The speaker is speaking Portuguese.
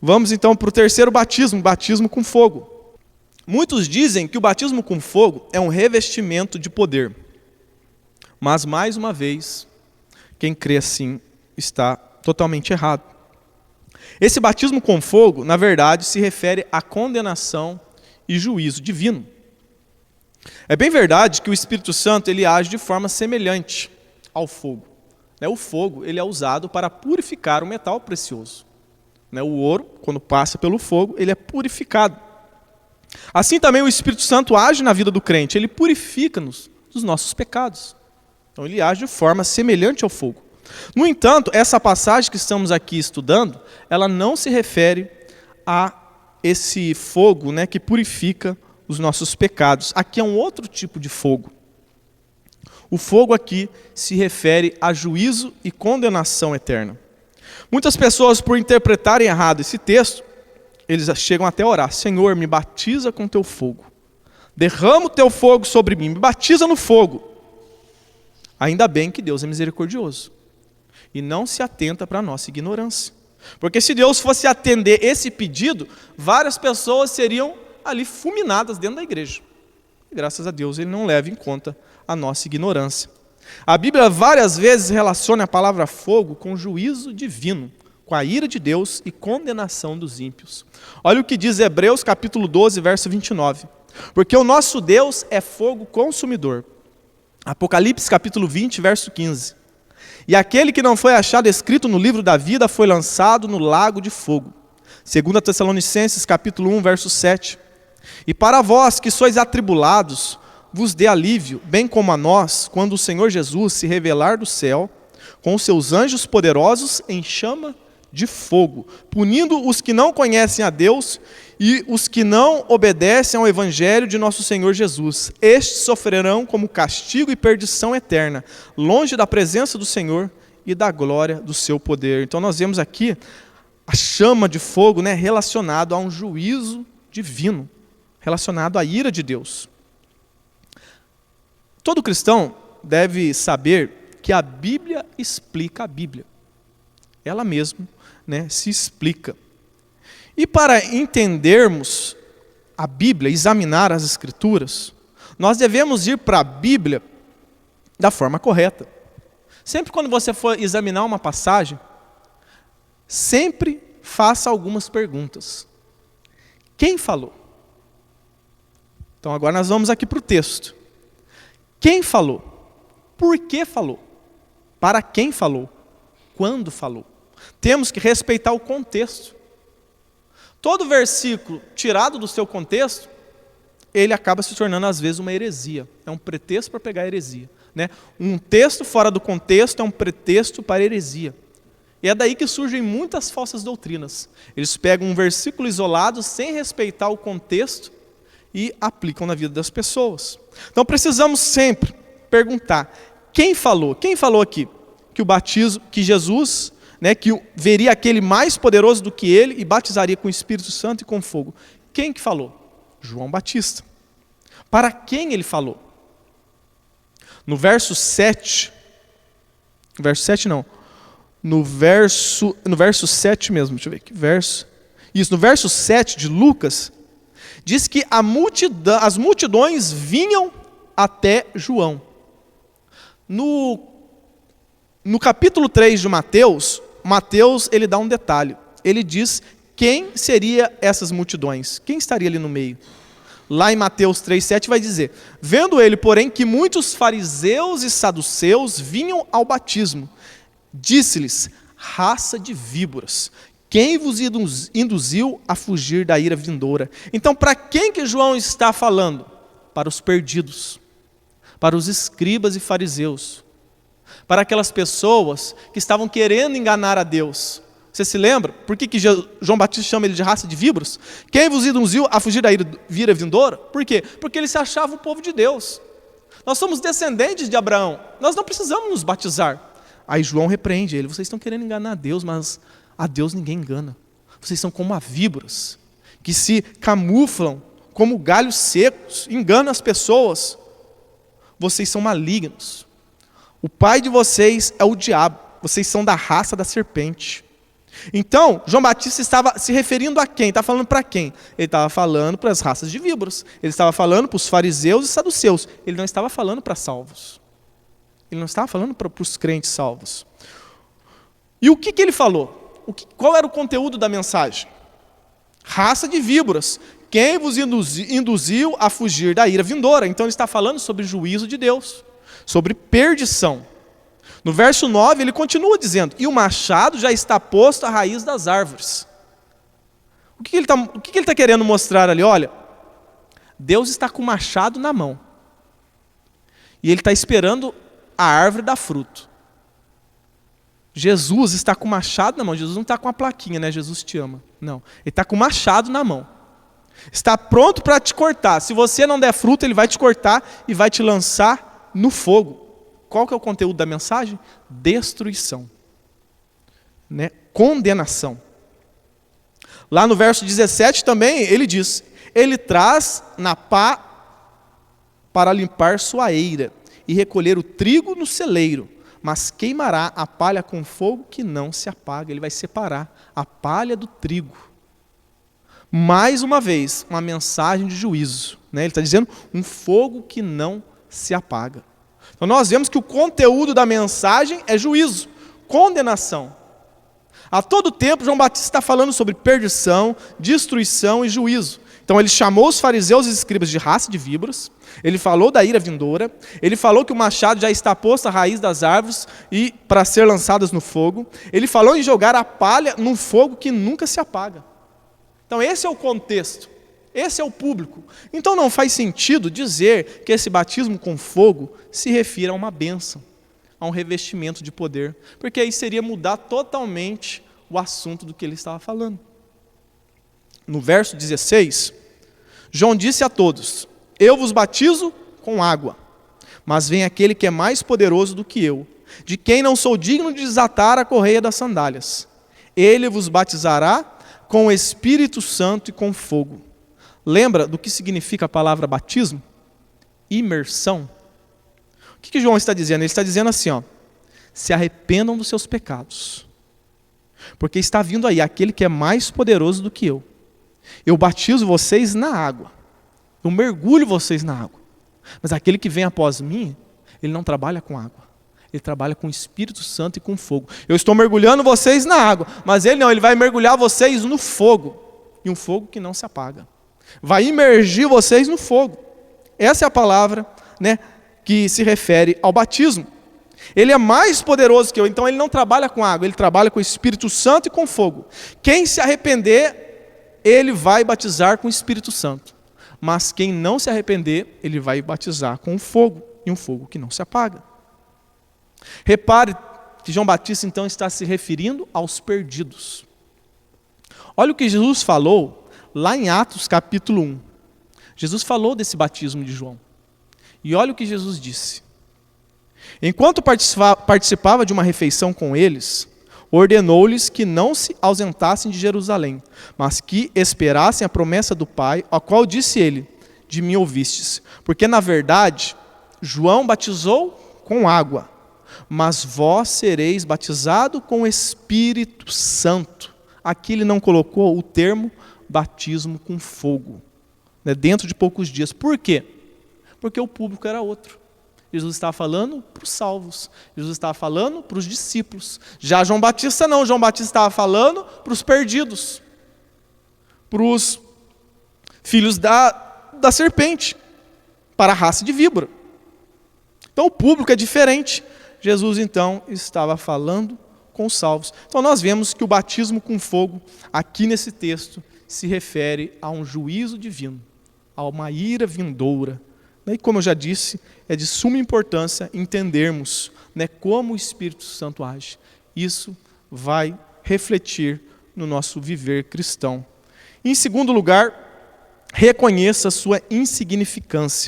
Vamos então para o terceiro batismo, batismo com fogo. Muitos dizem que o batismo com fogo é um revestimento de poder. Mas, mais uma vez, quem crê assim está totalmente errado. Esse batismo com fogo, na verdade, se refere à condenação e juízo divino. É bem verdade que o Espírito Santo ele age de forma semelhante ao fogo. O fogo ele é usado para purificar o metal precioso. O ouro, quando passa pelo fogo, ele é purificado. Assim também o Espírito Santo age na vida do crente, ele purifica-nos dos nossos pecados. Então ele age de forma semelhante ao fogo. No entanto, essa passagem que estamos aqui estudando, ela não se refere a esse fogo, que purifica os nossos pecados. Aqui é um outro tipo de fogo. O fogo aqui se refere a juízo e condenação eterna. Muitas pessoas, por interpretarem errado esse texto, eles chegam até a orar: Senhor, me batiza com teu fogo. Derrama o teu fogo sobre mim, me batiza no fogo. Ainda bem que Deus é misericordioso e não se atenta para a nossa ignorância. Porque se Deus fosse atender esse pedido, várias pessoas seriam ali fulminadas dentro da igreja. E, graças a Deus ele não leva em conta a nossa ignorância. A Bíblia várias vezes relaciona a palavra fogo com juízo divino, com a ira de Deus e condenação dos ímpios. Olha o que diz Hebreus capítulo 12, verso 29. Porque o nosso Deus é fogo consumidor. Apocalipse capítulo 20, verso 15. E aquele que não foi achado escrito no livro da vida foi lançado no lago de fogo. 2 Tessalonicenses capítulo 1, verso 7. E para vós que sois atribulados, vos dê alívio, bem como a nós, quando o Senhor Jesus se revelar do céu, com os seus anjos poderosos em chama de fogo, punindo os que não conhecem a Deus e os que não obedecem ao evangelho de nosso Senhor Jesus. Estes sofrerão como castigo e perdição eterna, longe da presença do Senhor e da glória do seu poder. Então nós vemos aqui a chama de fogo, relacionado a um juízo divino, relacionado à ira de Deus. Todo cristão deve saber que a Bíblia explica a Bíblia. Ela mesma, se explica. E para entendermos a Bíblia, examinar as Escrituras, nós devemos ir para a Bíblia da forma correta. Sempre quando você for examinar uma passagem, sempre faça algumas perguntas. Quem falou? Então agora nós vamos aqui para o texto. Quem falou? Por que falou? Para quem falou? Quando falou? Temos que respeitar o contexto. Todo versículo tirado do seu contexto, ele acaba se tornando às vezes uma heresia. É um pretexto para pegar a heresia. Um texto fora do contexto é um pretexto para heresia. E é daí que surgem muitas falsas doutrinas. Eles pegam um versículo isolado sem respeitar o contexto e aplicam na vida das pessoas. Então precisamos sempre perguntar: quem falou? Quem falou aqui que o batismo, que Jesus, que veria aquele mais poderoso do que ele e batizaria com o Espírito Santo e com fogo? Quem que falou? João Batista. Para quem ele falou? No verso 7, no verso 7 mesmo, deixa eu ver aqui, no verso 7 de Lucas, diz que as multidões vinham até João. No capítulo 3 de Mateus ele dá um detalhe. Ele diz quem seria essas multidões, quem estaria ali no meio. Lá em Mateus 3,7 vai dizer: vendo ele, porém, que muitos fariseus e saduceus vinham ao batismo, disse-lhes: raça de víboras, quem vos induziu a fugir da ira vindoura? Então, para quem que João está falando? Para os perdidos, para os escribas e fariseus, para aquelas pessoas que estavam querendo enganar a Deus. Você se lembra? Por que João Batista chama ele de raça de víboras? Quem vos induziu a fugir da ira vindoura? Por quê? Porque ele se achava o povo de Deus. Nós somos descendentes de Abraão, nós não precisamos nos batizar. Aí João repreende ele: vocês estão querendo enganar a Deus, mas a Deus ninguém engana. Vocês são como víboras, que se camuflam como galhos secos, enganam as pessoas. Vocês são malignos. O pai de vocês é o diabo, vocês são da raça da serpente. Então, João Batista estava se referindo a quem? Está falando para quem? Ele estava falando para as raças de víboras. Ele estava falando para os fariseus e saduceus. Ele não estava falando para salvos. Ele não estava falando para os crentes salvos. E o que ele falou? Qual era o conteúdo da mensagem? Raça de víboras. Quem vos induziu a fugir da ira vindoura? Então ele está falando sobre juízo de Deus, sobre perdição. No verso 9 ele continua dizendo, e o machado já está posto à raiz das árvores. O que ele está querendo mostrar ali? Olha, Deus está com o machado na mão. E ele está esperando a árvore dar fruto. Jesus está com o machado na mão. Jesus não está com a plaquinha, né? Jesus te ama. Não, ele está com o machado na mão. Está pronto para te cortar. Se você não der fruto, ele vai te cortar e vai te lançar no fogo. Qual que é o conteúdo da mensagem? Destruição. Né? Condenação. Lá no verso 17 também ele diz, ele traz na pá para limpar sua eira e recolher o trigo no celeiro, mas queimará a palha com fogo que não se apaga. Ele vai separar a palha do trigo. Mais uma vez, uma mensagem de juízo. Né? Ele está dizendo um fogo que não se apaga. Então nós vemos que o conteúdo da mensagem é juízo, condenação. A todo tempo João Batista está falando sobre perdição, destruição e juízo. Então ele chamou os fariseus e escribas de raça de víboras, ele falou da ira vindoura, ele falou que o machado já está posto à raiz das árvores e para ser lançadas no fogo, ele falou em jogar a palha num fogo que nunca se apaga. Então esse é o contexto, esse é o público. Então não faz sentido dizer que esse batismo com fogo se refira a uma bênção, a um revestimento de poder, porque aí seria mudar totalmente o assunto do que ele estava falando. No verso 16, João disse a todos, eu vos batizo com água, mas vem aquele que é mais poderoso do que eu, de quem não sou digno de desatar a correia das sandálias. Ele vos batizará com o Espírito Santo e com fogo. Lembra do que significa a palavra batismo? Imersão. O que João está dizendo? Ele está dizendo assim, ó, se arrependam dos seus pecados, porque está vindo aí aquele que é mais poderoso do que eu. Eu batizo vocês na água, eu mergulho vocês na água, mas aquele que vem após mim, ele não trabalha com água, ele trabalha com o Espírito Santo e com fogo. Eu estou mergulhando vocês na água, mas ele não, ele vai mergulhar vocês no fogo, e um fogo que não se apaga. Vai imergir vocês no fogo. Essa é a palavra, né, que se refere ao batismo. Ele é mais poderoso que eu, então ele não trabalha com água, ele trabalha com o Espírito Santo e com fogo. Quem se arrepender, ele vai batizar com o Espírito Santo. Mas quem não se arrepender, ele vai batizar com o fogo, e um fogo que não se apaga. Repare que João Batista então está se referindo aos perdidos. Olha o que Jesus falou lá em Atos capítulo 1. Jesus falou desse batismo de João. E olha o que Jesus disse. Enquanto participava de uma refeição com eles, ordenou-lhes que não se ausentassem de Jerusalém, mas que esperassem a promessa do Pai, a qual disse ele, de mim ouvistes. Porque na verdade, João batizou com água, mas vós sereis batizados com o Espírito Santo. Aqui ele não colocou o termo batismo com fogo, né, dentro de poucos dias. Por quê? Porque o público era outro. Jesus estava falando para os salvos, Jesus estava falando para os discípulos. Já João Batista não, João Batista estava falando para os perdidos, para os filhos da serpente, para a raça de víbora. Então o público é diferente. Jesus então estava falando com os salvos. Então nós vemos que o batismo com fogo, aqui nesse texto, se refere a um juízo divino, a uma ira vindoura. E como eu já disse, é de suma importância entendermos, né, como o Espírito Santo age. Isso vai refletir no nosso viver cristão. Em segundo lugar, reconheça a sua insignificância.